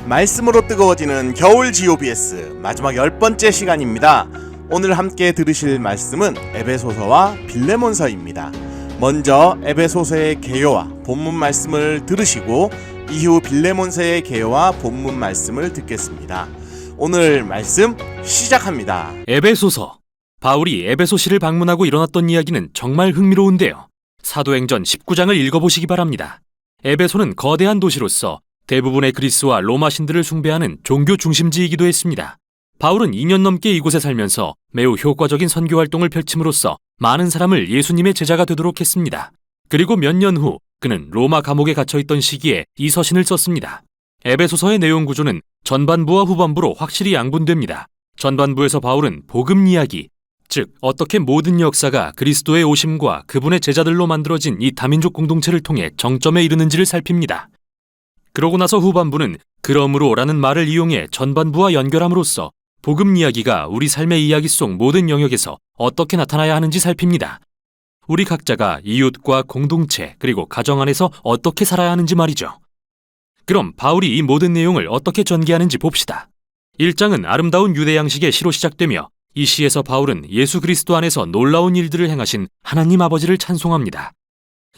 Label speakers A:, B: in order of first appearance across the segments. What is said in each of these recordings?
A: 말씀으로 뜨거워지는 겨울 GOBS 마지막 10번째 시간입니다. 오늘 함께 들으실 말씀은 에베소서와 빌레몬서입니다. 먼저 에베소서의 개요와 본문 말씀을 들으시고 이후 빌레몬서의 개요와 본문 말씀을 듣겠습니다. 오늘 말씀 시작합니다.
B: 에베소서. 바울이 에베소시를 방문하고 일어났던 이야기는 정말 흥미로운데요. 사도행전 19장을 읽어보시기 바랍니다. 에베소는 거대한 도시로서 대부분의 그리스와 로마 신들을 숭배하는 종교 중심지이기도 했습니다. 바울은 2년 넘게 이곳에 살면서 매우 효과적인 선교 활동을 펼침으로써 많은 사람을 예수님의 제자가 되도록 했습니다. 그리고 몇 년 후 그는 로마 감옥에 갇혀있던 시기에 이 서신을 썼습니다. 에베소서의 내용 구조는 전반부와 후반부로 확실히 양분됩니다. 전반부에서 바울은 복음 이야기, 즉 어떻게 모든 역사가 그리스도의 오심과 그분의 제자들로 만들어진 이 다민족 공동체를 통해 정점에 이르는지를 살핍니다. 그러고 나서 후반부는 그러므로라는 말을 이용해 전반부와 연결함으로써 복음 이야기가 우리 삶의 이야기 속 모든 영역에서 어떻게 나타나야 하는지 살핍니다. 우리 각자가 이웃과 공동체 그리고 가정 안에서 어떻게 살아야 하는지 말이죠. 그럼 바울이 이 모든 내용을 어떻게 전개하는지 봅시다. 1장은 아름다운 유대 양식의 시로 시작되며 이 시에서 바울은 예수 그리스도 안에서 놀라운 일들을 행하신 하나님 아버지를 찬송합니다.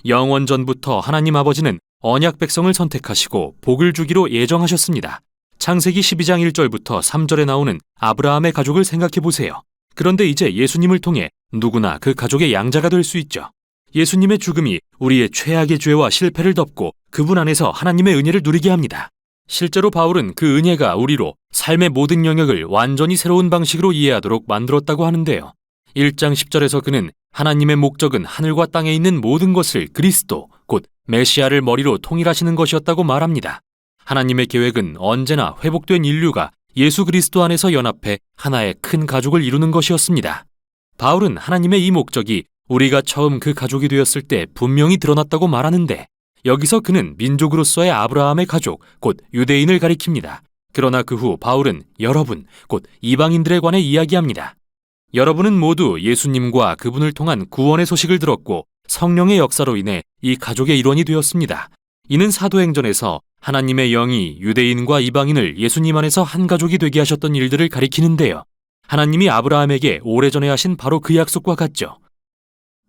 B: 영원 전부터 하나님 아버지는 언약 백성을 선택하시고 복을 주기로 예정하셨습니다. 창세기 12장 1절부터 3절에 나오는 아브라함의 가족을 생각해 보세요. 그런데 이제 예수님을 통해 누구나 그 가족의 양자가 될 수 있죠. 예수님의 죽음이 우리의 최악의 죄와 실패를 덮고 그분 안에서 하나님의 은혜를 누리게 합니다. 실제로 바울은 그 은혜가 우리로 삶의 모든 영역을 완전히 새로운 방식으로 이해하도록 만들었다고 하는데요. 1장 10절에서 그는 하나님의 목적은 하늘과 땅에 있는 모든 것을 그리스도, 곧 메시아를 머리로 통일하시는 것이었다고 말합니다. 하나님의 계획은 언제나 회복된 인류가 예수 그리스도 안에서 연합해 하나의 큰 가족을 이루는 것이었습니다. 바울은 하나님의 이 목적이 우리가 처음 그 가족이 되었을 때 분명히 드러났다고 말하는데 여기서 그는 민족으로서의 아브라함의 가족, 곧 유대인을 가리킵니다. 그러나 그 후 바울은 여러분, 곧 이방인들에 관해 이야기합니다. 여러분은 모두 예수님과 그분을 통한 구원의 소식을 들었고 성령의 역사로 인해 이 가족의 일원이 되었습니다. 이는 사도행전에서 하나님의 영이 유대인과 이방인을 예수님 안에서 한 가족이 되게 하셨던 일들을 가리키는데요. 하나님이 아브라함에게 오래전에 하신 바로 그 약속과 같죠.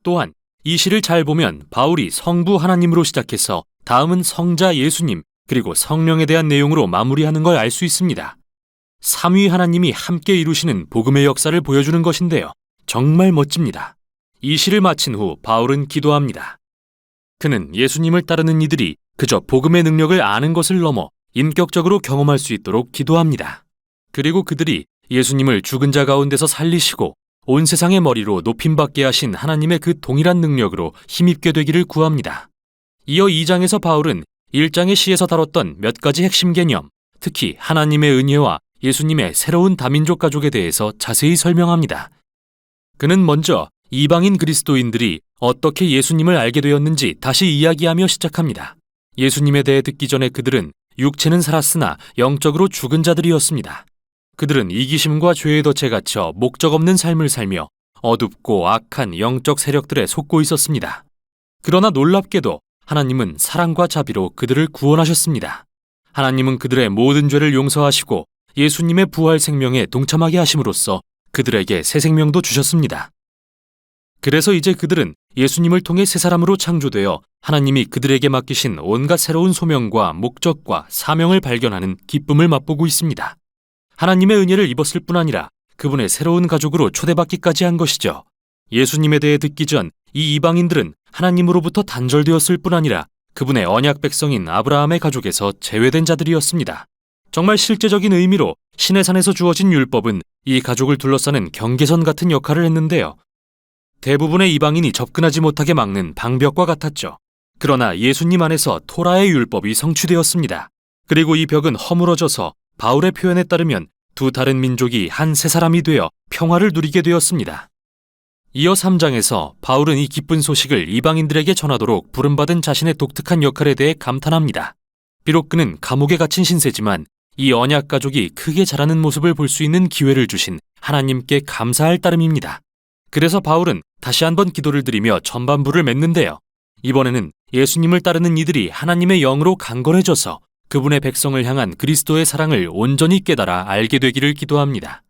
B: 또한 이 시를 잘 보면 바울이 성부 하나님으로 시작해서 다음은 성자 예수님 그리고 성령에 대한 내용으로 마무리하는 걸 알 수 있습니다. 삼위 하나님이 함께 이루시는 복음의 역사를 보여주는 것인데요. 정말 멋집니다. 이 시를 마친 후 바울은 기도합니다. 그는 예수님을 따르는 이들이 그저 복음의 능력을 아는 것을 넘어 인격적으로 경험할 수 있도록 기도합니다. 그리고 그들이 예수님을 죽은 자 가운데서 살리시고 온 세상의 머리로 높임받게 하신 하나님의 그 동일한 능력으로 힘입게 되기를 구합니다. 이어 2장에서 바울은 1장의 시에서 다뤘던 몇 가지 핵심 개념, 특히 하나님의 은혜와 예수님의 새로운 다민족 가족에 대해서 자세히 설명합니다. 그는 먼저 이방인 그리스도인들이 어떻게 예수님을 알게 되었는지 다시 이야기하며 시작합니다. 예수님에 대해 듣기 전에 그들은 육체는 살았으나 영적으로 죽은 자들이었습니다. 그들은 이기심과 죄의 덫에 갇혀 목적 없는 삶을 살며 어둡고 악한 영적 세력들에 속고 있었습니다. 그러나 놀랍게도 하나님은 사랑과 자비로 그들을 구원하셨습니다. 하나님은 그들의 모든 죄를 용서하시고 예수님의 부활 생명에 동참하게 하심으로써 그들에게 새 생명도 주셨습니다. 그래서 이제 그들은 예수님을 통해 새 사람으로 창조되어 하나님이 그들에게 맡기신 온갖 새로운 소명과 목적과 사명을 발견하는 기쁨을 맛보고 있습니다. 하나님의 은혜를 입었을 뿐 아니라 그분의 새로운 가족으로 초대받기까지 한 것이죠. 예수님에 대해 듣기 전 이 이방인들은 하나님으로부터 단절되었을 뿐 아니라 그분의 언약 백성인 아브라함의 가족에서 제외된 자들이었습니다. 정말 실제적인 의미로 신의 산에서 주어진 율법은 이 가족을 둘러싸는 경계선 같은 역할을 했는데요. 대부분의 이방인이 접근하지 못하게 막는 방벽과 같았죠. 그러나 예수님 안에서 토라의 율법이 성취되었습니다. 그리고 이 벽은 허물어져서 바울의 표현에 따르면 두 다른 민족이 한 세 사람이 되어 평화를 누리게 되었습니다. 이어 3장에서 바울은 이 기쁜 소식을 이방인들에게 전하도록 부름받은 자신의 독특한 역할에 대해 감탄합니다. 비록 그는 감옥에 갇힌 신세지만 이 언약 가족이 크게 자라는 모습을 볼 수 있는 기회를 주신 하나님께 감사할 따름입니다. 그래서 바울은 다시 한번 기도를 드리며 전반부를 맺는데요. 이번에는 예수님을 따르는 이들이 하나님의 영으로 강건해져서 그분의 백성을 향한 그리스도의 사랑을 온전히 깨달아 알게 되기를 기도합니다.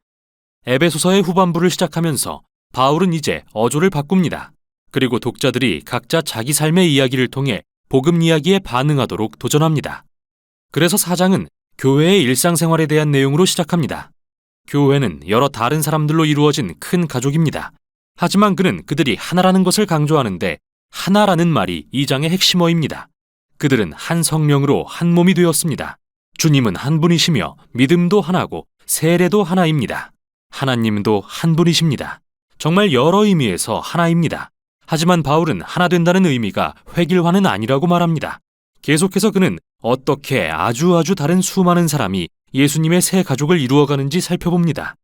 B: 에베소서의 후반부를 시작하면서 바울은 이제 어조를 바꿉니다. 그리고 독자들이 각자 자기 삶의 이야기를 통해 복음 이야기에 반응하도록 도전합니다. 그래서 4장은 교회의 일상생활에 대한 내용으로 시작합니다. 교회는 여러 다른 사람들로 이루어진 큰 가족입니다. 하지만 그는 그들이 하나라는 것을 강조하는데 하나라는 말이 이 장의 핵심어입니다. 그들은 한 성령으로 한 몸이 되었습니다. 주님은 한 분이시며 믿음도 하나고 세례도 하나입니다. 하나님도 한 분이십니다. 정말 여러 의미에서 하나입니다. 하지만 바울은 하나 된다는 의미가 획일화는 아니라고 말합니다. 계속해서 그는 어떻게 아주 다른 수많은 사람이 예수님의 새 가족을 이루어가는지 살펴봅니다.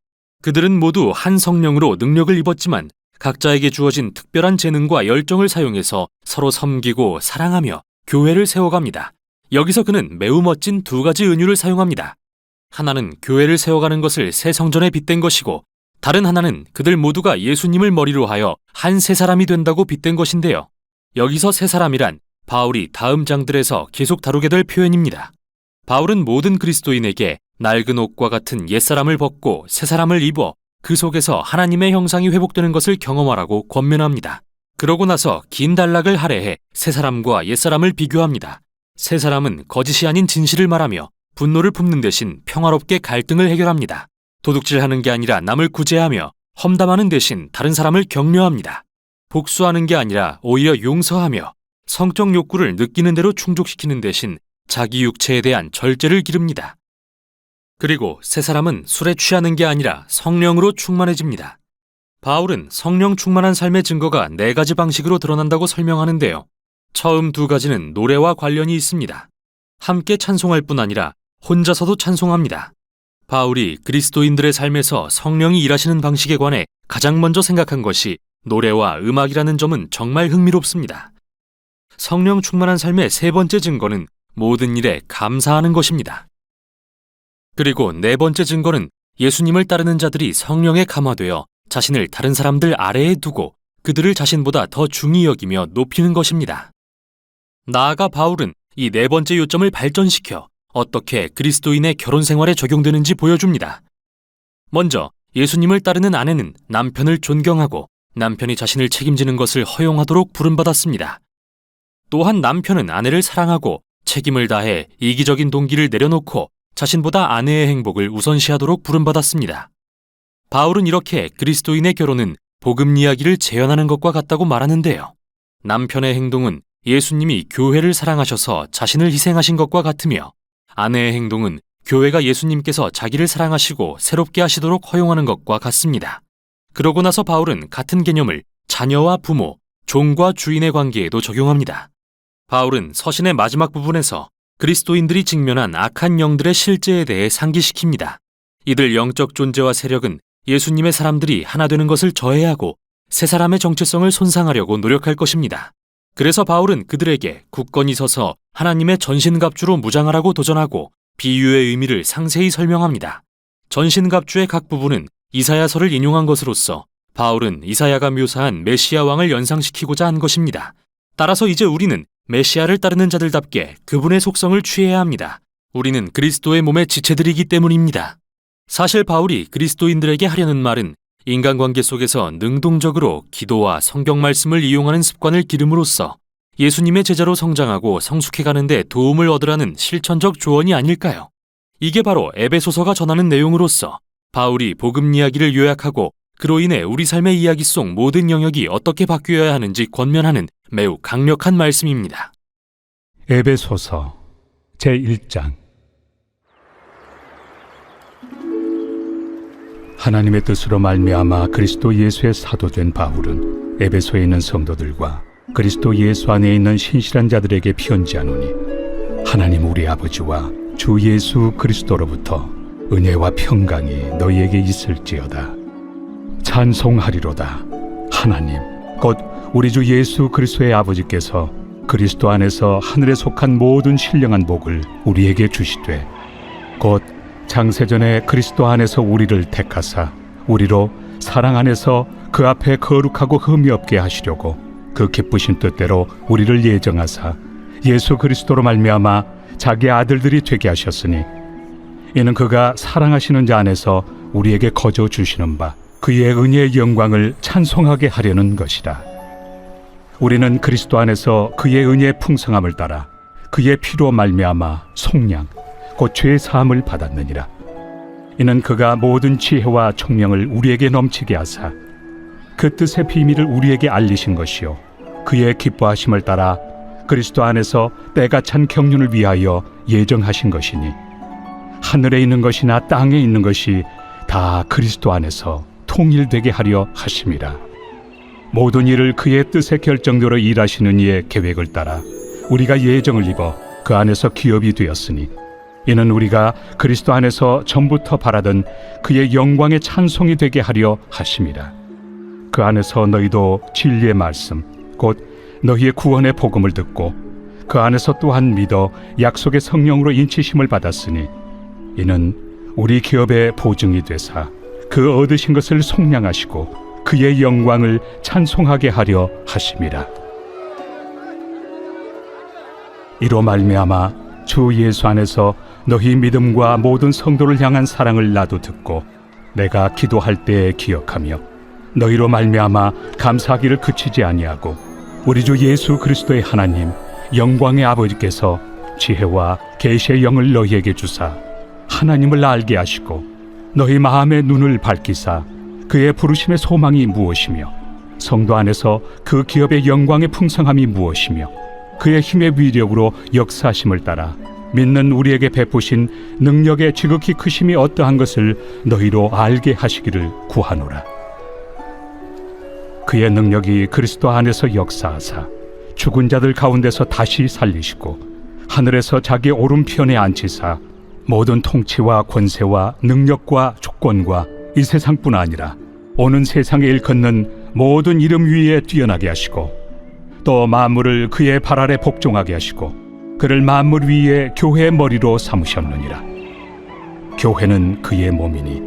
B: 그들은 모두 한 성령으로 능력을 입었지만 각자에게 주어진 특별한 재능과 열정을 사용해서 서로 섬기고 사랑하며 교회를 세워갑니다. 여기서 그는 매우 멋진 두 가지 은유를 사용합니다. 하나는 교회를 세워가는 것을 새 성전에 빗댄 것이고 다른 하나는 그들 모두가 예수님을 머리로 하여 한 새 사람이 된다고 빗댄 것인데요. 여기서 새 사람이란 바울이 다음 장들에서 계속 다루게 될 표현입니다. 바울은 모든 그리스도인에게 낡은 옷과 같은 옛사람을 벗고 새 사람을 입어 그 속에서 하나님의 형상이 회복되는 것을 경험하라고 권면합니다. 그러고 나서 긴 단락을 할애해 새 사람과 옛사람을 비교합니다. 새 사람은 거짓이 아닌 진실을 말하며 분노를 품는 대신 평화롭게 갈등을 해결합니다. 도둑질하는 게 아니라 남을 구제하며 험담하는 대신 다른 사람을 격려합니다. 복수하는 게 아니라 오히려 용서하며 성적 욕구를 느끼는 대로 충족시키는 대신 자기 육체에 대한 절제를 기릅니다. 그리고 새 사람은 술에 취하는 게 아니라 성령으로 충만해집니다. 바울은 성령 충만한 삶의 증거가 4가지 방식으로 드러난다고 설명하는데요. 처음 2가지는 노래와 관련이 있습니다. 함께 찬송할 뿐 아니라 혼자서도 찬송합니다. 바울이 그리스도인들의 삶에서 성령이 일하시는 방식에 관해 가장 먼저 생각한 것이 노래와 음악이라는 점은 정말 흥미롭습니다. 성령 충만한 삶의 3번째 증거는 모든 일에 감사하는 것입니다. 그리고 4번째 증거는 예수님을 따르는 자들이 성령에 감화되어 자신을 다른 사람들 아래에 두고 그들을 자신보다 더 중히 여기며 높이는 것입니다. 나아가 바울은 이 4번째 요점을 발전시켜 어떻게 그리스도인의 결혼 생활에 적용되는지 보여줍니다. 먼저 예수님을 따르는 아내는 남편을 존경하고 남편이 자신을 책임지는 것을 허용하도록 부름받았습니다. 또한 남편은 아내를 사랑하고 책임을 다해 이기적인 동기를 내려놓고 자신보다 아내의 행복을 우선시하도록 부름받았습니다. 바울은 이렇게 그리스도인의 결혼은 복음 이야기를 재현하는 것과 같다고 말하는데요. 남편의 행동은 예수님이 교회를 사랑하셔서 자신을 희생하신 것과 같으며 아내의 행동은 교회가 예수님께서 자기를 사랑하시고 새롭게 하시도록 허용하는 것과 같습니다. 그러고 나서 바울은 같은 개념을 자녀와 부모, 종과 주인의 관계에도 적용합니다. 바울은 서신의 마지막 부분에서 그리스도인들이 직면한 악한 영들의 실제에 대해 상기시킵니다. 이들 영적 존재와 세력은 예수님의 사람들이 하나 되는 것을 저해하고 새 사람의 정체성을 손상하려고 노력할 것입니다. 그래서 바울은 그들에게 굳건히 서서 하나님의 전신갑주로 무장하라고 도전하고 비유의 의미를 상세히 설명합니다. 전신갑주의 각 부분은 이사야서를 인용한 것으로서 바울은 이사야가 묘사한 메시아 왕을 연상시키고자 한 것입니다. 따라서 이제 우리는 메시아를 따르는 자들답게 그분의 속성을 취해야 합니다. 우리는 그리스도의 몸의 지체들이기 때문입니다. 사실 바울이 그리스도인들에게 하려는 말은 인간관계 속에서 능동적으로 기도와 성경 말씀을 이용하는 습관을 기름으로써 예수님의 제자로 성장하고 성숙해가는 데 도움을 얻으라는 실천적 조언이 아닐까요? 이게 바로 에베소서가 전하는 내용으로서 바울이 복음 이야기를 요약하고 그로 인해 우리 삶의 이야기 속 모든 영역이 어떻게 바뀌어야 하는지 권면하는 매우 강력한 말씀입니다.
C: 에베소서 제1장. 하나님의 뜻으로 말미암아 그리스도 예수의 사도된 바울은 에베소에 있는 성도들과 그리스도 예수 안에 있는 신실한 자들에게 편지하노니 하나님 우리 아버지와 주 예수 그리스도로부터 은혜와 평강이 너희에게 있을지어다. 찬송하리로다. 하나님 곧 우리 주 예수 그리스도의 아버지께서 그리스도 안에서 하늘에 속한 모든 신령한 복을 우리에게 주시되 곧 창세전에 그리스도 안에서 우리를 택하사 우리로 사랑 안에서 그 앞에 거룩하고 흠이 없게 하시려고 그 기쁘신 뜻대로 우리를 예정하사 예수 그리스도로 말미암아 자기 아들들이 되게 하셨으니 이는 그가 사랑하시는 자 안에서 우리에게 거저 주시는 바 그의 은혜의 영광을 찬송하게 하려는 것이라. 우리는 그리스도 안에서 그의 은혜의 풍성함을 따라 그의 피로 말미암아 속량 곧 죄 사함을 받았느니라. 이는 그가 모든 지혜와 총명을 우리에게 넘치게 하사 그 뜻의 비밀을 우리에게 알리신 것이요 그의 기뻐하심을 따라 그리스도 안에서 때가 찬 경륜을 위하여 예정하신 것이니 하늘에 있는 것이나 땅에 있는 것이 다 그리스도 안에서 통일되게 하려 하심이라. 모든 일을 그의 뜻의 결정대로 일하시는 이의 계획을 따라 우리가 예정을 입어 그 안에서 기업이 되었으니 이는 우리가 그리스도 안에서 전부터 바라던 그의 영광의 찬송이 되게 하려 하심이라. 그 안에서 너희도 진리의 말씀 곧 너희의 구원의 복음을 듣고 그 안에서 또한 믿어 약속의 성령으로 인치심을 받았으니 이는 우리 기업의 보증이 되사 그 얻으신 것을 속량하시고 그의 영광을 찬송하게 하려 하심이라. 이로 말미암아 주 예수 안에서 너희 믿음과 모든 성도를 향한 사랑을 나도 듣고 내가 기도할 때에 기억하며 너희로 말미암아 감사하기를 그치지 아니하고 우리 주 예수 그리스도의 하나님 영광의 아버지께서 지혜와 계시의 영을 너희에게 주사 하나님을 알게 하시고 너희 마음의 눈을 밝히사 그의 부르심의 소망이 무엇이며 성도 안에서 그 기업의 영광의 풍성함이 무엇이며 그의 힘의 위력으로 역사하심을 따라 믿는 우리에게 베푸신 능력의 지극히 크심이 어떠한 것을 너희로 알게 하시기를 구하노라. 그의 능력이 그리스도 안에서 역사하사 죽은 자들 가운데서 다시 살리시고 하늘에서 자기 오른편에 앉히사 모든 통치와 권세와 능력과 주권과 이 세상뿐 아니라 오는 세상에 일컫는 모든 이름 위에 뛰어나게 하시고 또 만물을 그의 발 아래 복종하게 하시고 그를 만물 위에 교회의 머리로 삼으셨느니라. 교회는 그의 몸이니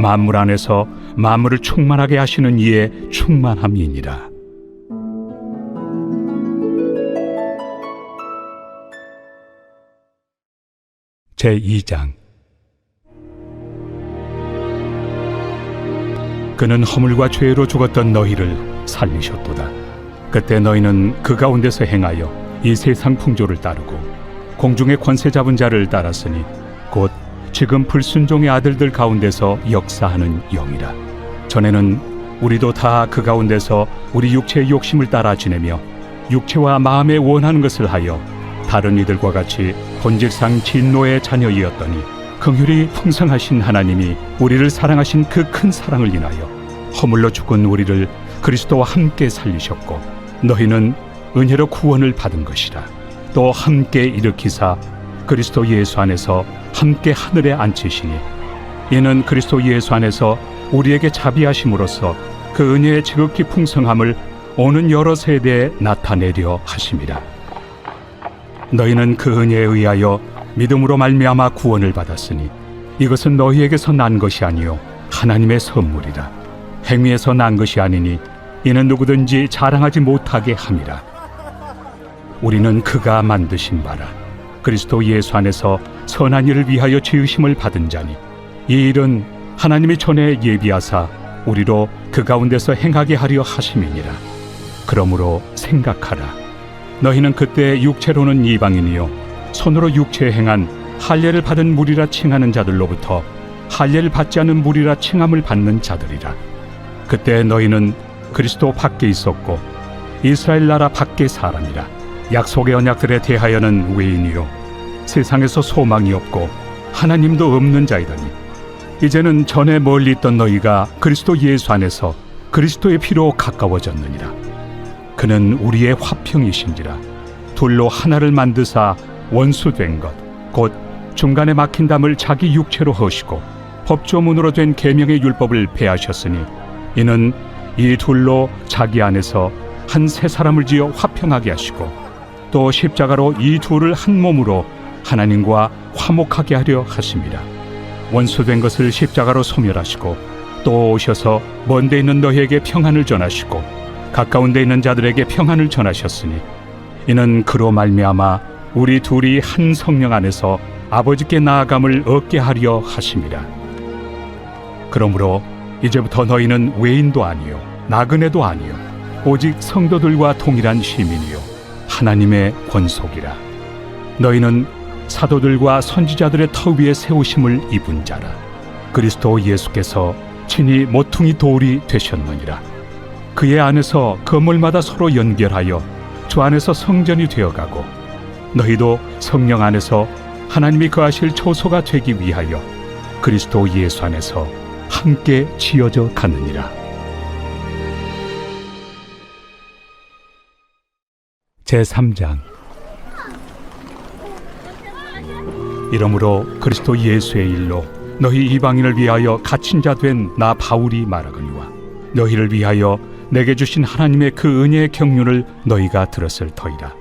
C: 만물 안에서 만물을 충만하게 하시는 이의 충만함이니라. 제2장. 그는 허물과 죄로 죽었던 너희를 살리셨도다. 그때 너희는 그 가운데서 행하여 이 세상 풍조를 따르고 공중의 권세 잡은 자를 따랐으니 곧 지금 불순종의 아들들 가운데서 역사하는 영이라. 전에는 우리도 다 그 가운데서 우리 육체의 욕심을 따라 지내며 육체와 마음에 원하는 것을 하여 다른 이들과 같이 본질상 진노의 자녀이었더니 긍휼이 풍성하신 하나님이 우리를 사랑하신 그 큰 사랑을 인하여 허물로 죽은 우리를 그리스도와 함께 살리셨고 너희는 은혜로 구원을 받은 것이라. 또 함께 일으키사 그리스도 예수 안에서 함께 하늘에 앉히시니 이는 그리스도 예수 안에서 우리에게 자비하심으로써 그 은혜의 지극히 풍성함을 오는 여러 세대에 나타내려 하심이라. 너희는 그 은혜에 의하여 믿음으로 말미암아 구원을 받았으니 이것은 너희에게서 난 것이 아니요 하나님의 선물이라. 행위에서 난 것이 아니니 이는 누구든지 자랑하지 못하게 함이라. 우리는 그가 만드신 바라 그리스도 예수 안에서 선한 일을 위하여 지으심을 받은 자니 이 일은 하나님이 전에 예비하사 우리로 그 가운데서 행하게 하려 하심이니라. 그러므로 생각하라. 너희는 그때 육체로는 이방인이요 손으로 육체에 행한 할례를 받은 무리라 칭하는 자들로부터 할례를 받지 않은 무리라 칭함을 받는 자들이라. 그때 너희는 그리스도 밖에 있었고 이스라엘 나라 밖의 사람이라. 약속의 언약들에 대하여는 외인이요 세상에서 소망이 없고 하나님도 없는 자이더니 이제는 전에 멀리 있던 너희가 그리스도 예수 안에서 그리스도의 피로 가까워졌느니라. 그는 우리의 화평이신지라. 둘로 하나를 만드사 원수된 것 곧 중간에 막힌 담을 자기 육체로 허시고 법조문으로 된 계명의 율법을 폐하셨으니 이는 이 둘로 자기 안에서 한 새 사람을 지어 화평하게 하시고 또 십자가로 이 둘을 한 몸으로 하나님과 화목하게 하려 하심이라. 원수된 것을 십자가로 소멸하시고 또 오셔서 먼 데 있는 너희에게 평안을 전하시고 가까운 데 있는 자들에게 평안을 전하셨으니 이는 그로 말미암아 우리 둘이 한 성령 안에서 아버지께 나아감을 얻게 하려 하심이라. 그러므로 이제부터 너희는 외인도 아니요 나그네도 아니요 오직 성도들과 동일한 시민이요 하나님의 권속이라. 너희는 사도들과 선지자들의 터 위에 세우심을 입은 자라. 그리스도 예수께서 친히 모퉁이 돌이 되셨느니라. 그의 안에서 건물마다 서로 연결하여 주 안에서 성전이 되어가고 너희도 성령 안에서 하나님이 거하실 초소가 되기 위하여 그리스도 예수 안에서 함께 지어져 가느니라. 제3장. 이러므로 그리스도 예수의 일로 너희 이방인을 위하여 갇힌 자 된 나 바울이 말하거니와 너희를 위하여 내게 주신 하나님의 그 은혜의 경륜을 너희가 들었을 터이라.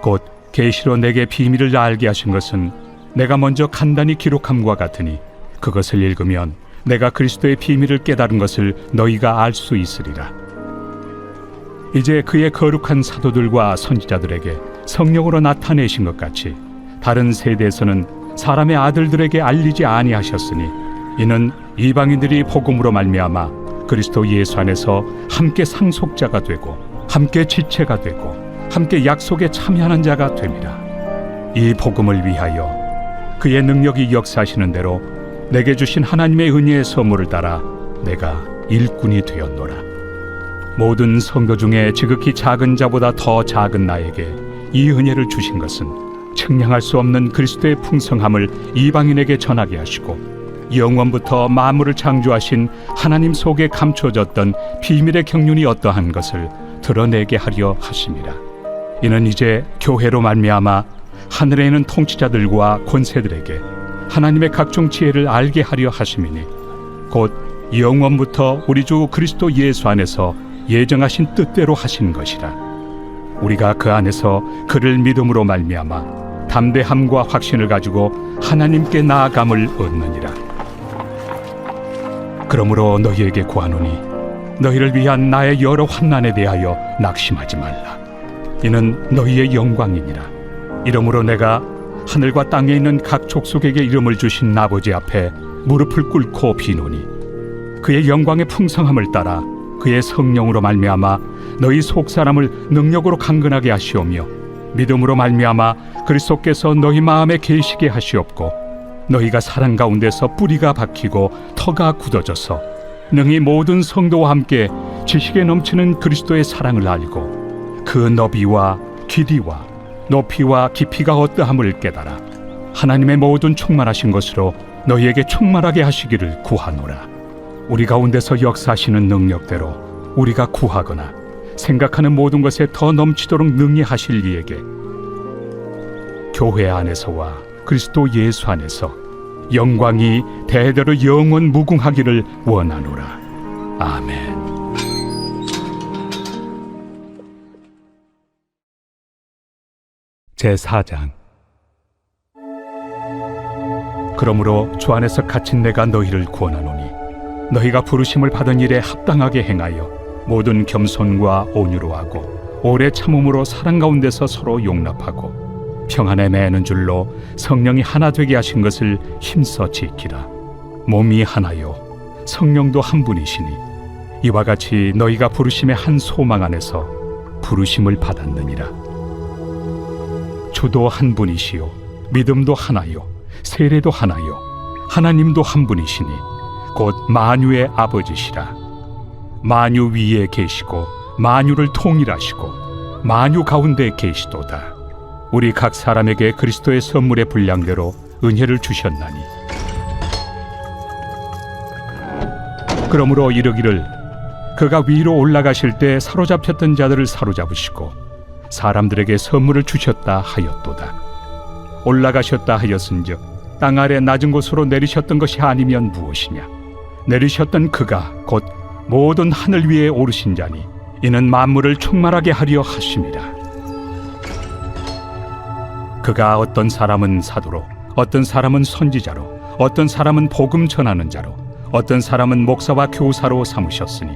C: 곧 계시로 내게 비밀을 알게 하신 것은 내가 먼저 간단히 기록함과 같으니 그것을 읽으면 내가 그리스도의 비밀을 깨달은 것을 너희가 알 수 있으리라. 이제 그의 거룩한 사도들과 선지자들에게 성령으로 나타내신 것 같이 다른 세대에서는 사람의 아들들에게 알리지 아니하셨으니 이는 이방인들이 복음으로 말미암아 그리스도 예수 안에서 함께 상속자가 되고 함께 지체가 되고 함께 약속에 참여하는 자가 됨이라. 이 복음을 위하여 그의 능력이 역사하시는 대로 내게 주신 하나님의 은혜의 선물을 따라 내가 일꾼이 되었노라. 모든 성도 중에 지극히 작은 자보다 더 작은 나에게 이 은혜를 주신 것은 측량할 수 없는 그리스도의 풍성함을 이방인에게 전하게 하시고 영원부터 만물을 창조하신 하나님 속에 감춰졌던 비밀의 경륜이 어떠한 것을 드러내게 하려 하심이라. 이는 이제 교회로 말미암아 하늘에 있는 통치자들과 권세들에게 하나님의 각종 지혜를 알게 하려 하심이니 곧 영원부터 우리 주 그리스도 예수 안에서 예정하신 뜻대로 하신 것이라. 우리가 그 안에서 그를 믿음으로 말미암아 담대함과 확신을 가지고 하나님께 나아감을 얻느니라. 그러므로 너희에게 구하노니 너희를 위한 나의 여러 환난에 대하여 낙심하지 말라. 이는 너희의 영광이니라. 이러므로 내가 하늘과 땅에 있는 각 족속에게 이름을 주신 아버지 앞에 무릎을 꿇고 비노니 그의 영광의 풍성함을 따라 그의 성령으로 말미암아 너희 속 사람을 능력으로 강건하게 하시오며 믿음으로 말미암아 그리스도께서 너희 마음에 계시게 하시옵고 너희가 사랑 가운데서 뿌리가 박히고 터가 굳어져서 능히 모든 성도와 함께 지식에 넘치는 그리스도의 사랑을 알고 그 너비와 길이와 높이와 깊이가 어떠함을 깨달아 하나님의 모든 충만하신 것으로 너희에게 충만하게 하시기를 구하노라. 우리 가운데서 역사하시는 능력대로 우리가 구하거나 생각하는 모든 것에 더 넘치도록 능히 하실 이에게 교회 안에서와 그리스도 예수 안에서 영광이 대대로 영원 무궁하기를 원하노라. 아멘. 제4장. 그러므로 주 안에서 갇힌 내가 너희를 구원하노니 너희가 부르심을 받은 일에 합당하게 행하여 모든 겸손과 온유로 하고 오래 참음으로 사랑 가운데서 서로 용납하고 평안에 매는 줄로 성령이 하나 되게 하신 것을 힘써 지키라. 몸이 하나요 성령도 한 분이시니 이와 같이 너희가 부르심의 한 소망 안에서 부르심을 받았느니라. 주도 한 분이시요 믿음도 하나요 세례도 하나요 하나님도 한 분이시니 곧 만유의 아버지시라. 만유 위에 계시고 만유를 통일하시고 만유 가운데 계시도다. 우리 각 사람에게 그리스도의 선물의 분량대로 은혜를 주셨나니 그러므로 이르기를 그가 위로 올라가실 때 사로잡혔던 자들을 사로잡으시고 사람들에게 선물을 주셨다 하였도다. 올라가셨다 하였은즉 땅 아래 낮은 곳으로 내리셨던 것이 아니면 무엇이냐. 내리셨던 그가 곧 모든 하늘 위에 오르신 자니 이는 만물을 충만하게 하려 하심이라. 그가 어떤 사람은 사도로 어떤 사람은 선지자로 어떤 사람은 복음 전하는 자로 어떤 사람은 목사와 교사로 삼으셨으니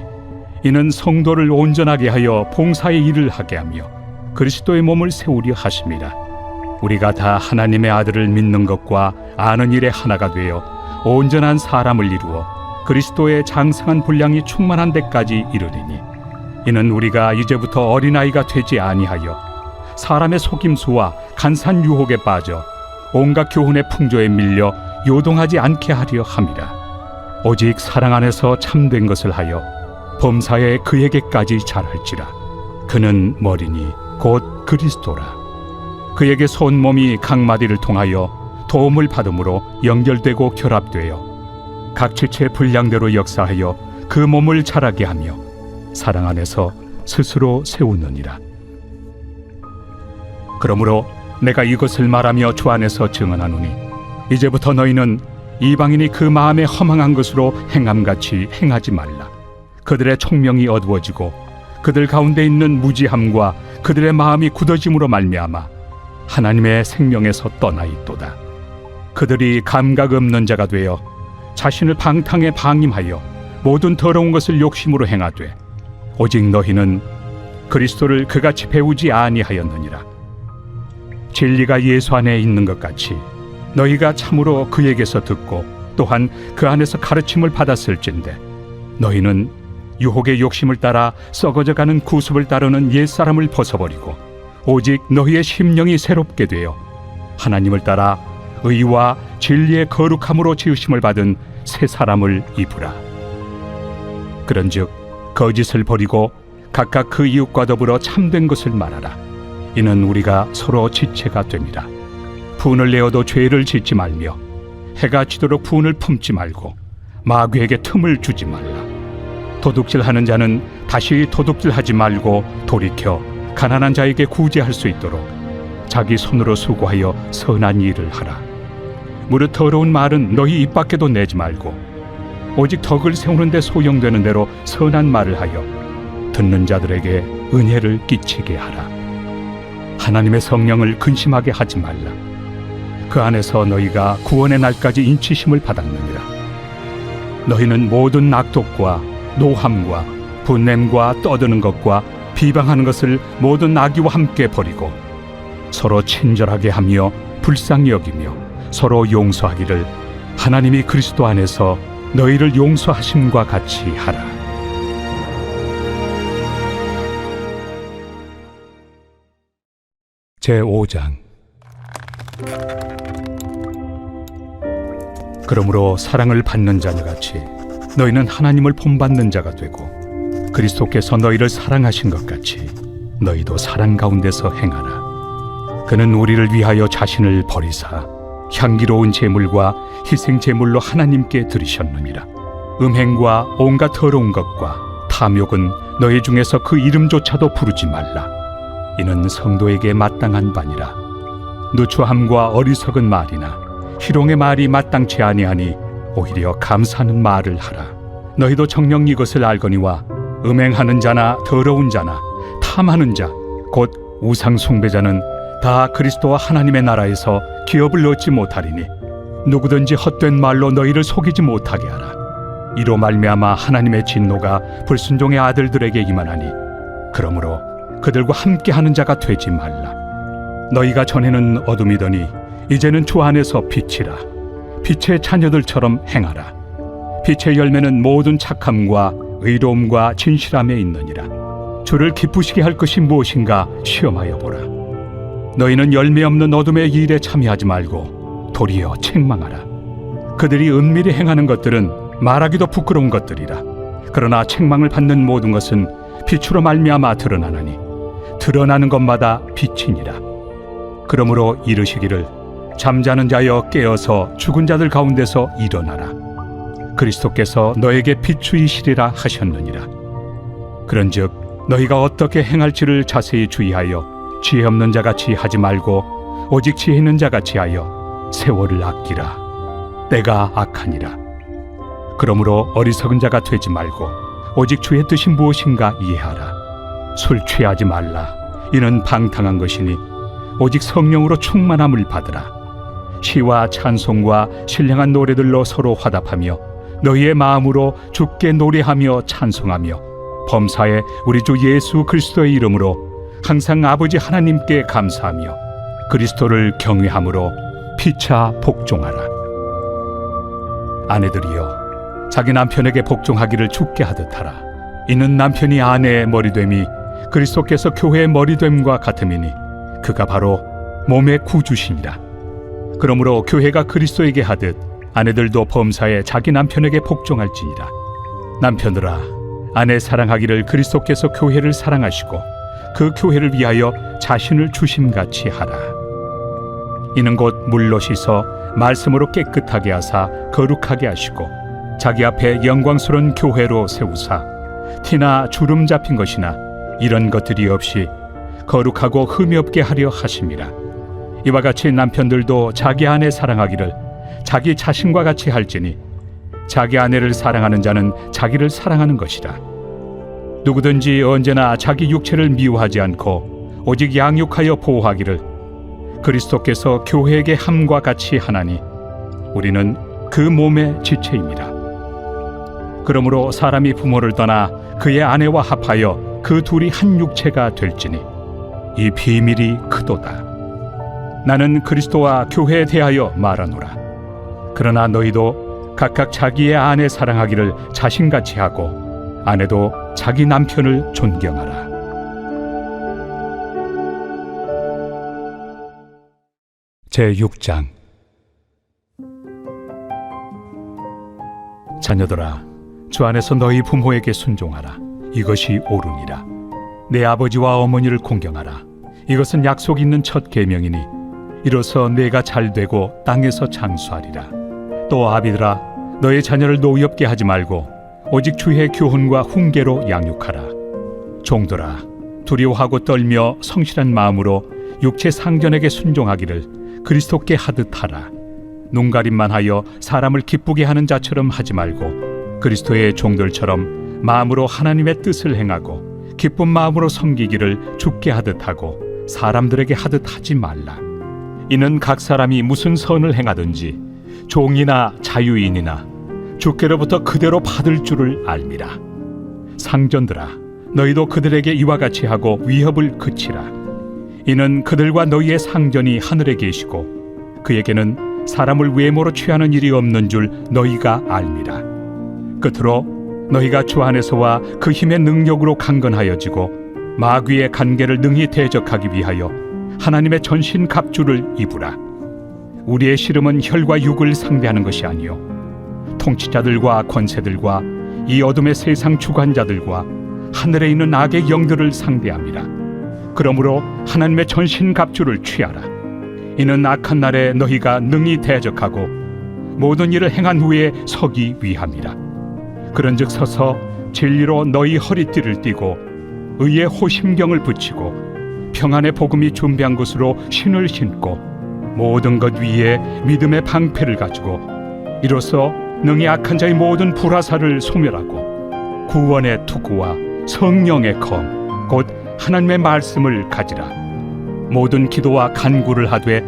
C: 이는 성도를 온전하게 하여 봉사의 일을 하게 하며 그리스도의 몸을 세우려 하심이라. 우리가 다 하나님의 아들을 믿는 것과 아는 일에 하나가 되어 온전한 사람을 이루어 그리스도의 장성한 분량이 충만한 데까지 이르리니, 이는 우리가 이제부터 어린아이가 되지 아니하여 사람의 속임수와 간사한 유혹에 빠져 온갖 교훈의 풍조에 밀려 요동하지 않게 하려 함이라. 오직 사랑 안에서 참된 것을 하여 범사에 그에게까지 잘할지라. 그는 머리니 곧 그리스도라. 그에게서 온 몸이 각 마디를 통하여 도움을 받음으로 연결되고 결합되어 각 지체의 분량대로 역사하여 그 몸을 자라게 하며 사랑 안에서 스스로 세우느니라. 그러므로 내가 이것을 말하며 주 안에서 증언하노니, 이제부터 너희는 이방인이 그 마음에 허망한 것으로 행함같이 행하지 말라. 그들의 총명이 어두워지고 그들 가운데 있는 무지함과 그들의 마음이 굳어짐으로 말미암아 하나님의 생명에서 떠나 있도다. 그들이 감각 없는 자가 되어 자신을 방탕에 방임하여 모든 더러운 것을 욕심으로 행하되, 오직 너희는 그리스도를 그같이 배우지 아니하였느니라. 진리가 예수 안에 있는 것 같이 너희가 참으로 그에게서 듣고 또한 그 안에서 가르침을 받았을진데, 너희는 유혹의 욕심을 따라 썩어져가는 구습을 따르는 옛사람을 벗어버리고 오직 너희의 심령이 새롭게 되어 하나님을 따라 의와 진리의 거룩함으로 지으심을 받은 새 사람을 입으라. 그런즉 거짓을 버리고 각각 그 이웃과 더불어 참된 것을 말하라. 이는 우리가 서로 지체가 됨이라. 분을 내어도 죄를 짓지 말며 해가 지도록 분을 품지 말고 마귀에게 틈을 주지 말라. 도둑질하는 자는 다시 도둑질하지 말고 돌이켜 가난한 자에게 구제할 수 있도록 자기 손으로 수고하여 선한 일을 하라. 무릇 더러운 말은 너희 입 밖에도 내지 말고 오직 덕을 세우는 데 소용되는 대로 선한 말을 하여 듣는 자들에게 은혜를 끼치게 하라. 하나님의 성령을 근심하게 하지 말라. 그 안에서 너희가 구원의 날까지 인치심을 받았느니라. 너희는 모든 낙독과 노함과 분냄과 떠드는 것과 비방하는 것을 모든 악의와 함께 버리고 서로 친절하게 하며 불쌍히 여기며 서로 용서하기를 하나님이 그리스도 안에서 너희를 용서하심과 같이 하라. 제5장. 그러므로 사랑을 받는 자녀같이 너희는 하나님을 본받는 자가 되고, 그리스도께서 너희를 사랑하신 것 같이 너희도 사랑 가운데서 행하라. 그는 우리를 위하여 자신을 버리사 향기로운 제물과 희생 제물로 하나님께 드리셨느니라. 음행과 온갖 더러운 것과 탐욕은 너희 중에서 그 이름조차도 부르지 말라. 이는 성도에게 마땅한 바니라. 누추함과 어리석은 말이나 희롱의 말이 마땅치 아니하니 오히려 감사하는 말을 하라. 너희도 정녕 이것을 알거니와 음행하는 자나 더러운 자나 탐하는 자 곧 우상 숭배자는 다 그리스도와 하나님의 나라에서 기업을 얻지 못하리니, 누구든지 헛된 말로 너희를 속이지 못하게 하라. 이로 말미암아 하나님의 진노가 불순종의 아들들에게 임하나니, 그러므로 그들과 함께하는 자가 되지 말라. 너희가 전에는 어둠이더니 이제는 주 안에서 빛이라. 빛의 자녀들처럼 행하라. 빛의 열매는 모든 착함과 의로움과 진실함에 있느니라. 주를 기쁘시게 할 것이 무엇인가 시험하여 보라. 너희는 열매 없는 어둠의 일에 참여하지 말고 도리어 책망하라. 그들이 은밀히 행하는 것들은 말하기도 부끄러운 것들이라. 그러나 책망을 받는 모든 것은 빛으로 말미암아 드러나나니 드러나는 것마다 빛이니라. 그러므로 이르시기를 잠자는 자여 깨어서 죽은 자들 가운데서 일어나라. 그리스도께서 너에게 비추이시리라 하셨느니라. 그런즉 너희가 어떻게 행할지를 자세히 주의하여 지혜 없는 자같이 하지 말고 오직 지혜 있는 자같이 하여 세월을 아끼라. 때가 악하니라. 그러므로 어리석은 자가 되지 말고 오직 주의 뜻이 무엇인가 이해하라. 술 취하지 말라. 이는 방탕한 것이니 오직 성령으로 충만함을 받으라. 시와 찬송과 신령한 노래들로 서로 화답하며 너희의 마음으로 주께 노래하며 찬송하며 범사에 우리 주 예수 그리스도의 이름으로 항상 아버지 하나님께 감사하며 그리스도를 경외함으로 피차 복종하라. 아내들이여 자기 남편에게 복종하기를 죽게 하듯 하라. 이는 남편이 아내의 머리됨이 그리스도께서 교회의 머리됨과 같음이니 그가 바로 몸의 구주시니라. 그러므로 교회가 그리스도에게 하듯 아내들도 범사에 자기 남편에게 복종할지니라. 남편들아 아내 사랑하기를 그리스도께서 교회를 사랑하시고 그 교회를 위하여 자신을 주심같이 하라. 이는 곧 물로 씻어 말씀으로 깨끗하게 하사 거룩하게 하시고 자기 앞에 영광스러운 교회로 세우사 티나 주름 잡힌 것이나 이런 것들이 없이 거룩하고 흠이 없게 하려 하심이라. 이와 같이 남편들도 자기 아내 사랑하기를 자기 자신과 같이 할지니 자기 아내를 사랑하는 자는 자기를 사랑하는 것이라. 누구든지 언제나 자기 육체를 미워하지 않고 오직 양육하여 보호하기를 그리스도께서 교회에게 함과 같이 하나니 우리는 그 몸의 지체입니다. 그러므로 사람이 부모를 떠나 그의 아내와 합하여 그 둘이 한 육체가 될지니 이 비밀이 크도다. 나는 그리스도와 교회에 대하여 말하노라. 그러나 너희도 각각 자기의 아내 사랑하기를 자신같이 하고 아내도 자기 남편을 존경하라. 제6장. 자녀들아 주 안에서 너희 부모에게 순종하라. 이것이 옳으니라. 내 아버지와 어머니를 공경하라. 이것은 약속 있는 첫 계명이니 이로써 내가 잘되고 땅에서 장수하리라. 또 아비들아 너의 자녀를 노엽게 하지 말고 오직 주의 교훈과 훈계로 양육하라. 종들아 두려워하고 떨며 성실한 마음으로 육체 상견에게 순종하기를 그리스도께 하듯 하라. 눈가림만 하여 사람을 기쁘게 하는 자처럼 하지 말고 그리스도의 종들처럼 마음으로 하나님의 뜻을 행하고 기쁜 마음으로 섬기기를 주께 하듯 하고 사람들에게 하듯 하지 말라. 이는 각 사람이 무슨 선을 행하든지 종이나 자유인이나 주께로부터 그대로 받을 줄을 알미라. 상전들아 너희도 그들에게 이와 같이 하고 위협을 그치라. 이는 그들과 너희의 상전이 하늘에 계시고 그에게는 사람을 외모로 취하는 일이 없는 줄 너희가 알미라. 끝으로 너희가 주 안에서와 그 힘의 능력으로 강건하여지고 마귀의 간계를 능히 대적하기 위하여 하나님의 전신 갑주를 입으라. 우리의 씨름은 혈과 육을 상대하는 것이 아니요 통치자들과 권세들과 이 어둠의 세상 주관자들과 하늘에 있는 악의 영들을 상대함이라. 그러므로 하나님의 전신 갑주를 취하라. 이는 악한 날에 너희가 능히 대적하고 모든 일을 행한 후에 서기 위함이라. 그런즉 서서 진리로 너희 허리띠를 띠고 의의 호심경을 붙이고 평안의 복음이 준비한 것으로 신을 신고 모든 것 위에 믿음의 방패를 가지고 이로써 능히 악한 자의 모든 불화살을 소멸하고 구원의 투구와 성령의 검 곧 하나님의 말씀을 가지라. 모든 기도와 간구를 하되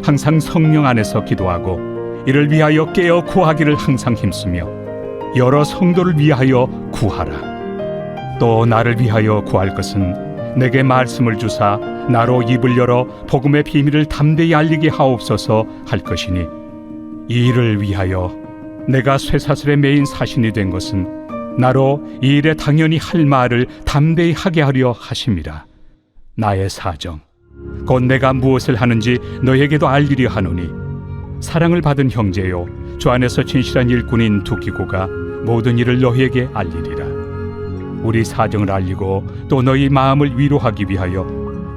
C: 항상 성령 안에서 기도하고 이를 위하여 깨어 구하기를 항상 힘쓰며 여러 성도를 위하여 구하라. 또 나를 위하여 구할 것은 내게 말씀을 주사 나로 입을 열어 복음의 비밀을 담대히 알리게 하옵소서 할 것이니 이 일을 위하여 내가 쇠사슬에 매인 사신이 된 것은 나로 이 일에 당연히 할 말을 담대히 하게 하려 하심이라. 나의 사정 곧 내가 무엇을 하는지 너에게도 알리려 하노니 사랑을 받은 형제요 주 안에서 진실한 일꾼인 두기고가 모든 일을 너희에게 알리리라. 우리 사정을 알리고 또 너희 마음을 위로하기 위하여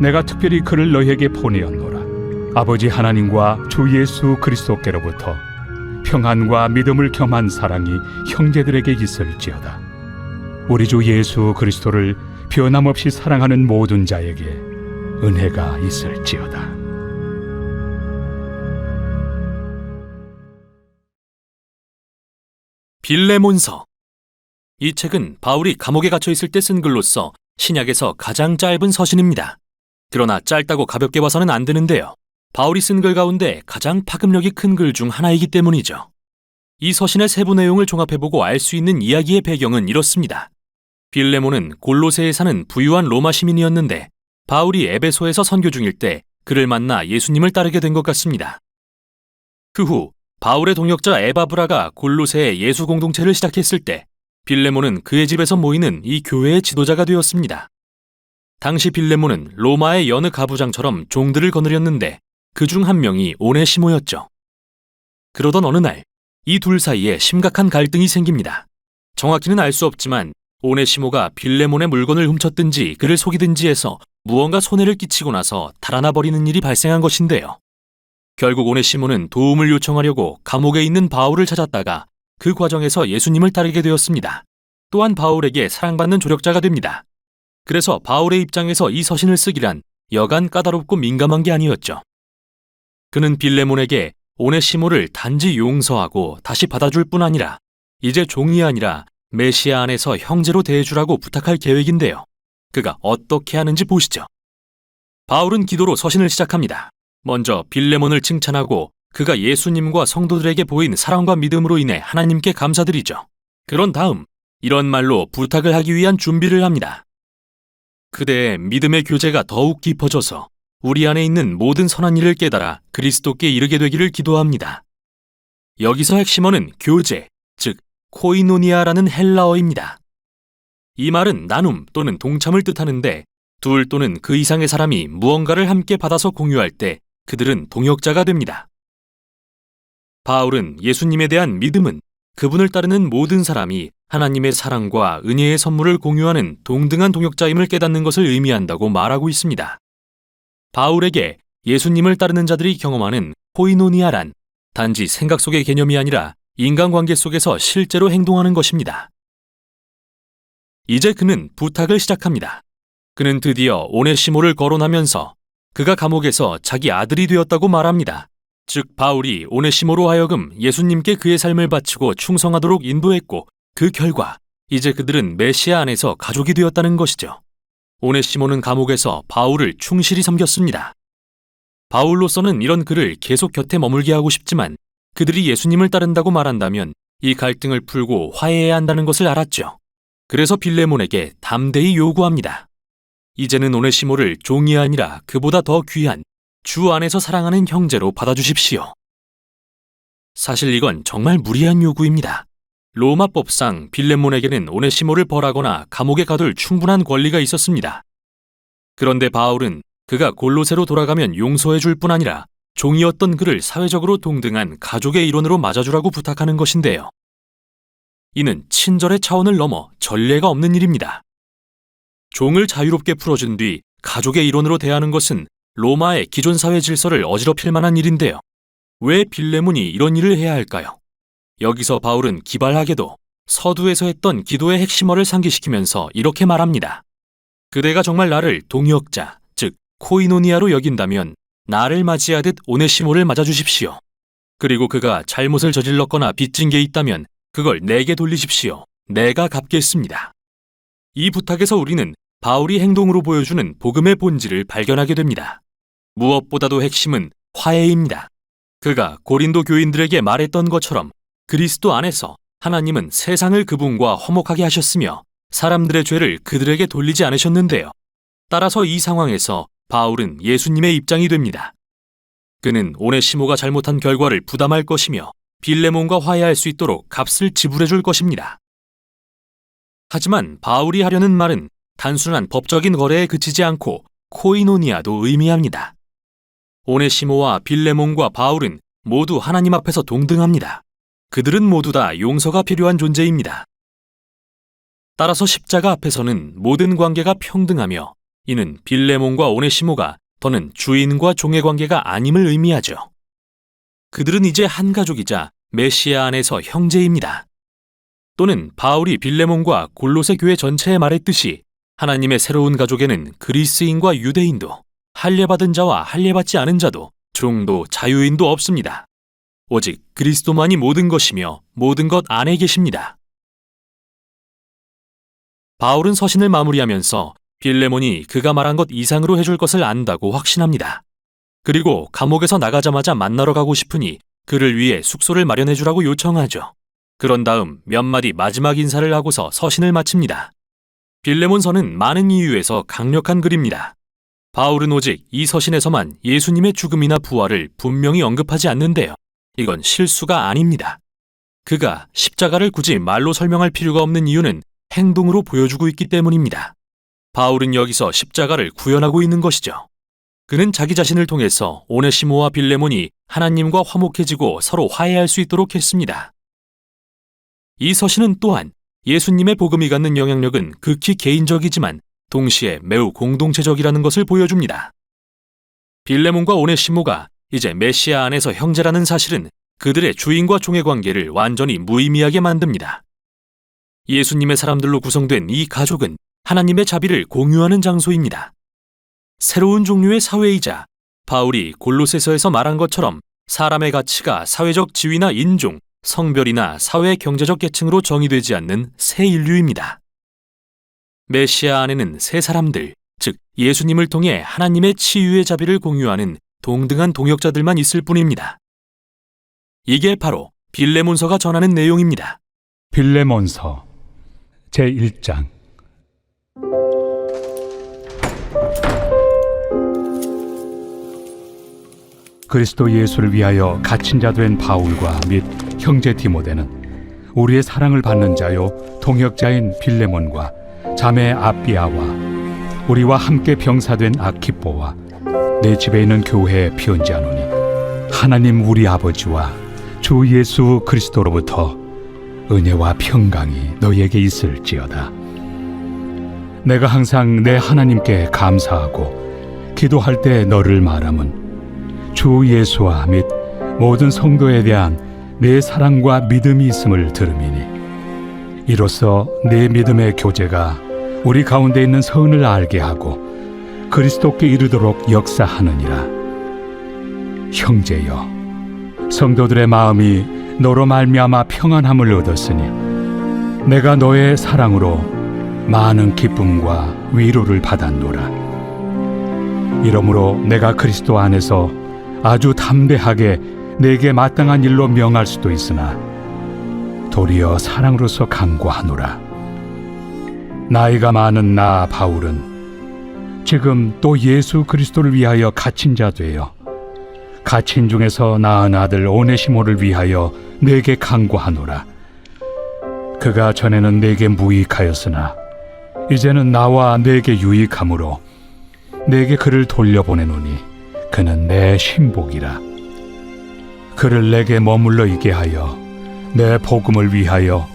C: 내가 특별히 그를 너희에게 보내었노라. 아버지 하나님과 주 예수 그리스도께로부터 평안과 믿음을 겸한 사랑이 형제들에게 있을지어다. 우리 주 예수 그리스도를 변함없이 사랑하는 모든 자에게 은혜가 있을지어다.
B: 빌레몬서. 이 책은 바울이 감옥에 갇혀 있을 때 쓴 글로서 신약에서 가장 짧은 서신입니다. 그러나 짧다고 가볍게 봐서는 안 되는데요. 바울이 쓴 글 가운데 가장 파급력이 큰 글 중 하나이기 때문이죠. 이 서신의 세부 내용을 종합해보고 알 수 있는 이야기의 배경은 이렇습니다. 빌레몬은 골로새에 사는 부유한 로마 시민이었는데 바울이 에베소에서 선교 중일 때 그를 만나 예수님을 따르게 된 것 같습니다. 그 후 바울의 동역자 에바브라가 골로새에 예수 공동체를 시작했을 때 빌레몬은 그의 집에서 모이는 이 교회의 지도자가 되었습니다. 당시 빌레몬은 로마의 여느 가부장처럼 종들을 거느렸는데 그 중 한 명이 오네시모였죠. 그러던 어느 날 이 둘 사이에 심각한 갈등이 생깁니다. 정확히는 알 수 없지만 오네시모가 빌레몬의 물건을 훔쳤든지 그를 속이든지 해서 무언가 손해를 끼치고 나서 달아나 버리는 일이 발생한 것인데요. 결국 오네시모는 도움을 요청하려고 감옥에 있는 바울을 찾았다가 그 과정에서 예수님을 따르게 되었습니다. 또한 바울에게 사랑받는 조력자가 됩니다. 그래서 바울의 입장에서 이 서신을 쓰기란 여간 까다롭고 민감한 게 아니었죠. 그는 빌레몬에게 오네시모를 단지 용서하고 다시 받아줄 뿐 아니라 이제 종이 아니라 메시아 안에서 형제로 대해주라고 부탁할 계획인데요. 그가 어떻게 하는지 보시죠. 바울은 기도로 서신을 시작합니다. 먼저 빌레몬을 칭찬하고 그가 예수님과 성도들에게 보인 사랑과 믿음으로 인해 하나님께 감사드리죠. 그런 다음 이런 말로 부탁을 하기 위한 준비를 합니다. 그대의 믿음의 교제가 더욱 깊어져서 우리 안에 있는 모든 선한 일을 깨달아 그리스도께 이르게 되기를 기도합니다. 여기서 핵심어는 교제, 즉 코이노니아라는 헬라어입니다. 이 말은 나눔 또는 동참을 뜻하는데 둘 또는 그 이상의 사람이 무언가를 함께 받아서 공유할 때 그들은 동역자가 됩니다. 바울은 예수님에 대한 믿음은 그분을 따르는 모든 사람이 하나님의 사랑과 은혜의 선물을 공유하는 동등한 동역자임을 깨닫는 것을 의미한다고 말하고 있습니다. 바울에게 예수님을 따르는 자들이 경험하는 코이노니아란 단지 생각 속의 개념이 아니라 인간관계 속에서 실제로 행동하는 것입니다. 이제 그는 부탁을 시작합니다. 그는 드디어 오네시모를 거론하면서 그가 감옥에서 자기 아들이 되었다고 말합니다. 즉 바울이 오네시모로 하여금 예수님께 그의 삶을 바치고 충성하도록 인도했고 그 결과 이제 그들은 메시아 안에서 가족이 되었다는 것이죠. 오네시모는 감옥에서 바울을 충실히 섬겼습니다. 바울로서는 이런 그를 계속 곁에 머물게 하고 싶지만 그들이 예수님을 따른다고 말한다면 이 갈등을 풀고 화해해야 한다는 것을 알았죠. 그래서 빌레몬에게 담대히 요구합니다. 이제는 오네시모를 종이 아니라 그보다 더 귀한 주 안에서 사랑하는 형제로 받아주십시오. 사실 이건 정말 무리한 요구입니다. 로마법상 빌레몬에게는 오네시모를 벌하거나 감옥에 가둘 충분한 권리가 있었습니다. 그런데 바울은 그가 골로새로 돌아가면 용서해 줄 뿐 아니라 종이었던 그를 사회적으로 동등한 가족의 일원으로 맞아주라고 부탁하는 것인데요. 이는 친절의 차원을 넘어 전례가 없는 일입니다. 종을 자유롭게 풀어준 뒤 가족의 일원으로 대하는 것은 로마의 기존 사회 질서를 어지럽힐 만한 일인데요. 왜 빌레몬이 이런 일을 해야 할까요? 여기서 바울은 기발하게도 서두에서 했던 기도의 핵심어를 상기시키면서 이렇게 말합니다. 그대가 정말 나를 동역자, 즉 코이노니아로 여긴다면 나를 맞이하듯 오네시모를 맞아주십시오. 그리고 그가 잘못을 저질렀거나 빚진 게 있다면 그걸 내게 돌리십시오. 내가 갚겠습니다. 이 부탁에서 우리는 바울이 행동으로 보여주는 복음의 본질을 발견하게 됩니다. 무엇보다도 핵심은 화해입니다. 그가 고린도 교인들에게 말했던 것처럼 그리스도 안에서 하나님은 세상을 그분과 화목하게 하셨으며 사람들의 죄를 그들에게 돌리지 않으셨는데요. 따라서 이 상황에서 바울은 예수님의 입장이 됩니다. 그는 오네시모가 잘못한 결과를 부담할 것이며 빌레몬과 화해할 수 있도록 값을 지불해 줄 것입니다. 하지만 바울이 하려는 말은 단순한 법적인 거래에 그치지 않고 코이노니아도 의미합니다. 오네시모와 빌레몬과 바울은 모두 하나님 앞에서 동등합니다. 그들은 모두 다 용서가 필요한 존재입니다. 따라서 십자가 앞에서는 모든 관계가 평등하며 이는 빌레몬과 오네시모가 더는 주인과 종의 관계가 아님을 의미하죠. 그들은 이제 한 가족이자 메시아 안에서 형제입니다. 또는 바울이 빌레몬과 골로새 교회 전체에 말했듯이 하나님의 새로운 가족에는 그리스인과 유대인도 할례받은 자와 할례받지 않은 자도 종도 자유인도 없습니다. 오직 그리스도만이 모든 것이며 모든 것 안에 계십니다. 바울은 서신을 마무리하면서 빌레몬이 그가 말한 것 이상으로 해줄 것을 안다고 확신합니다. 그리고 감옥에서 나가자마자 만나러 가고 싶으니 그를 위해 숙소를 마련해 주라고 요청하죠. 그런 다음 몇 마디 마지막 인사를 하고서 서신을 마칩니다. 빌레몬서는 많은 이유에서 강력한 글입니다. 바울은 오직 이 서신에서만 예수님의 죽음이나 부활을 분명히 언급하지 않는데요. 이건 실수가 아닙니다. 그가 십자가를 굳이 말로 설명할 필요가 없는 이유는 행동으로 보여주고 있기 때문입니다. 바울은 여기서 십자가를 구현하고 있는 것이죠. 그는 자기 자신을 통해서 오네시모와 빌레몬이 하나님과 화목해지고 서로 화해할 수 있도록 했습니다. 이 서신은 또한 예수님의 복음이 갖는 영향력은 극히 개인적이지만 동시에 매우 공동체적이라는 것을 보여줍니다. 빌레몬과 오네시모가 이제 메시아 안에서 형제라는 사실은 그들의 주인과 종의 관계를 완전히 무의미하게 만듭니다. 예수님의 사람들로 구성된 이 가족은 하나님의 자비를 공유하는 장소입니다. 새로운 종류의 사회이자 바울이 골로새서에서 말한 것처럼 사람의 가치가 사회적 지위나 인종, 성별이나 사회 경제적 계층으로 정의되지 않는 새 인류입니다. 메시아 안에는 새 사람들, 즉 예수님을 통해 하나님의 치유의 자비를 공유하는 동등한 동역자들만 있을 뿐입니다. 이게 바로 빌레몬서가 전하는 내용입니다.
C: 빌레몬서 제1장. 그리스도 예수를 위하여 갇힌 자 된 바울과 및 형제 디모데는 우리의 사랑을 받는 자요 동역자인 빌레몬과 자매 아비아와 우리와 함께 병사된 아키뽀와 내 집에 있는 교회에 편지하노니 하나님 우리 아버지와 주 예수 그리스도로부터 은혜와 평강이 너희에게 있을지어다. 내가 항상 내 하나님께 감사하고 기도할 때 너를 말함은 주 예수와 및 모든 성도에 대한 내 사랑과 믿음이 있음을 들음이니 이로써 내 믿음의 교제가 우리 가운데 있는 선을 알게 하고 그리스도께 이르도록 역사하느니라. 형제여, 성도들의 마음이 너로 말미암아 평안함을 얻었으니 내가 너의 사랑으로 많은 기쁨과 위로를 받았노라. 이러므로 내가 그리스도 안에서 아주 담대하게 내게 마땅한 일로 명할 수도 있으나 도리어 사랑으로서 간구하노라. 나이가 많은 나 바울은 지금 또 예수 그리스도를 위하여 갇힌 자 되어 갇힌 중에서 낳은 아들 오네시모를 위하여 내게 간구하노라. 그가 전에는 내게 무익하였으나 이제는 나와 내게 유익함으로 내게 그를 돌려보내노니 그는 내 신복이라. 그를 내게 머물러 있게 하여 내 복음을 위하여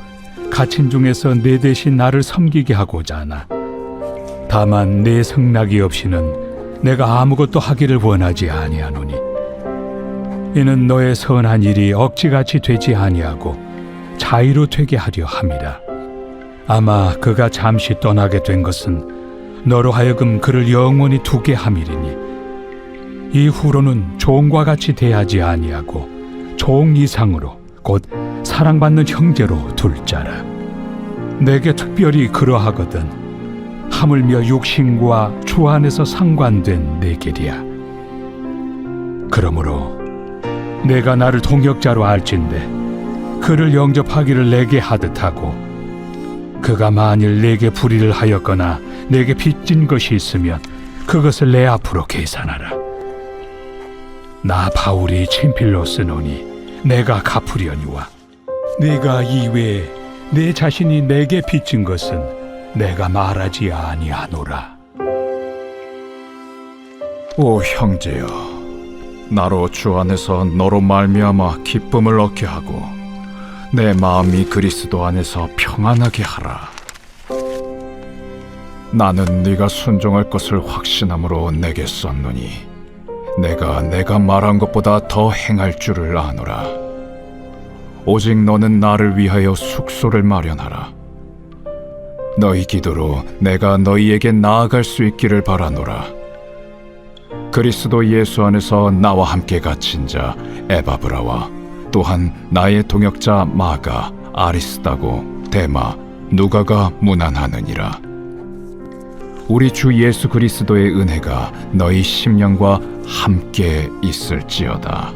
C: 갇힌 중에서 내 대신 나를 섬기게 하고자 하나 다만 내 승낙이 없이는 내가 아무것도 하기를 원하지 아니하노니 이는 너의 선한 일이 억지같이 되지 아니하고 자의로 되게 하려 함이라. 아마 그가 잠시 떠나게 된 것은 너로 하여금 그를 영원히 두게 함이리니 이후로는 종과 같이 대하지 아니하고 종 이상으로 곧 사랑받는 형제로 둘 자라. 내게 특별히 그러하거든 하물며 육신과 주 안에서 상관된 내 길이야. 그러므로 내가 나를 동역자로 알진대 그를 영접하기를 내게 하듯하고 그가 만일 내게 불의를 하였거나 내게 빚진 것이 있으면 그것을 내 앞으로 계산하라. 나 바울이 친필로 쓰노니 내가 갚으려니와 네가 이외에 내 자신이 내게 빚진 것은 내가 말하지 아니하노라.
D: 오 형제여, 나로 주 안에서 너로 말미암아 기쁨을 얻게 하고 내 마음이 그리스도 안에서 평안하게 하라. 나는 네가 순종할 것을 확신함으로 내게 썼노니 내가 말한 것보다 더 행할 줄을 아노라. 오직 너는 나를 위하여 숙소를 마련하라. 너희 기도로 내가 너희에게 나아갈 수 있기를 바라노라. 그리스도 예수 안에서 나와 함께 갇힌 자 에바브라와 또한 나의 동역자 마가, 아리스다고, 데마, 누가가 문안하느니라. 우리 주 예수 그리스도의 은혜가 너희 심령과 함께 있을지어다.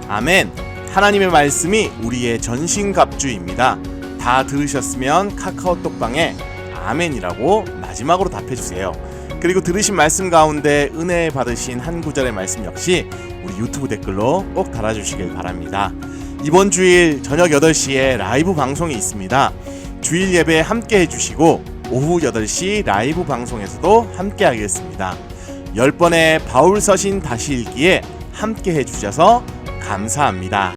A: 아멘. 하나님의 말씀이 우리의 전신갑주입니다. 다 들으셨으면 카카오톡방에 아멘이라고 마지막으로 답해주세요. 그리고 들으신 말씀 가운데 은혜 받으신 한 구절의 말씀 역시 우리 유튜브 댓글로 꼭 달아주시길 바랍니다. 이번 주일 저녁 8시에 라이브 방송이 있습니다. 주일 예배 함께 해주시고 오후 8시 라이브 방송에서도 함께 하겠습니다. 10번의 바울 서신 다시 읽기에 함께 해주셔서 감사합니다.